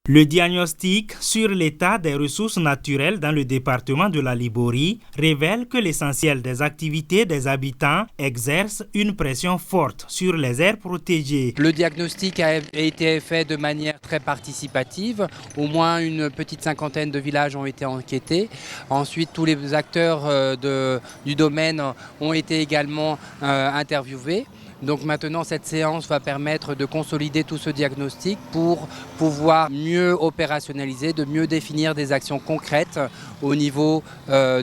Le diagnostic sur l'état des ressources naturelles dans le département de la Liborie révèle que l'essentiel des activités des habitants exerce une pression forte sur les aires protégées. Le diagnostic a été fait de manière très participative. Au moins une petite cinquantaine de villages ont été enquêtés. Ensuite, tous les acteurs du domaine ont été également interviewés. Donc maintenant, cette séance va permettre de consolider tout ce diagnostic pour pouvoir mieux opérationnaliser, de mieux définir des actions concrètes au niveau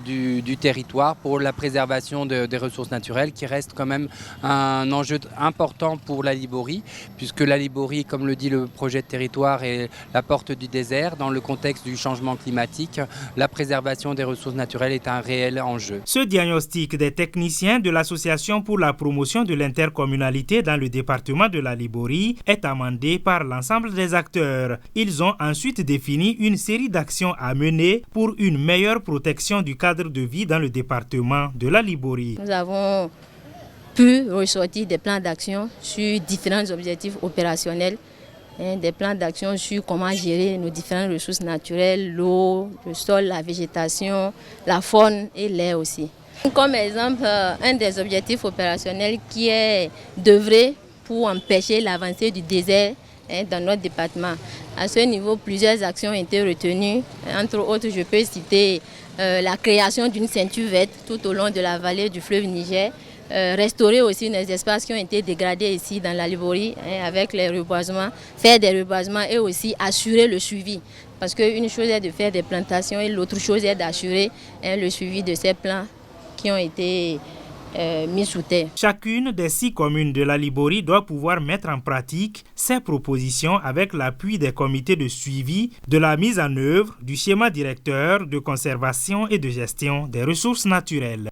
du territoire pour la préservation des ressources naturelles qui reste quand même un enjeu important pour la Liborie, puisque la Liborie, comme le dit le projet de territoire, est la porte du désert. Dans le contexte du changement climatique, la préservation des ressources naturelles est un réel enjeu. Ce diagnostic des techniciens de l'Association pour la promotion de l'intercommunalité dans le département de la Liborie est amendé par l'ensemble des acteurs. Ils ont ensuite défini une série d'actions à mener pour une meilleure protection du cadre de vie dans le département de la Liborie. Nous avons pu ressortir des plans d'action sur différents objectifs opérationnels, des plans d'action sur comment gérer nos différentes ressources naturelles, l'eau, le sol, la végétation, la faune et l'air aussi. Comme exemple, un des objectifs opérationnels qui est d'œuvrer pour empêcher l'avancée du désert dans notre département. À ce niveau, plusieurs actions ont été retenues. Entre autres, je peux citer la création d'une ceinture verte tout au long de la vallée du fleuve Niger, restaurer aussi les espaces qui ont été dégradés ici dans la Liborie avec les reboisements, faire des reboisements et aussi assurer le suivi. Parce qu'une chose est de faire des plantations et l'autre chose est d'assurer le suivi de ces plants qui ont été mis sous terre. Chacune des 6 communes de la Liborie doit pouvoir mettre en pratique ces propositions avec l'appui des comités de suivi de la mise en œuvre du schéma directeur de conservation et de gestion des ressources naturelles.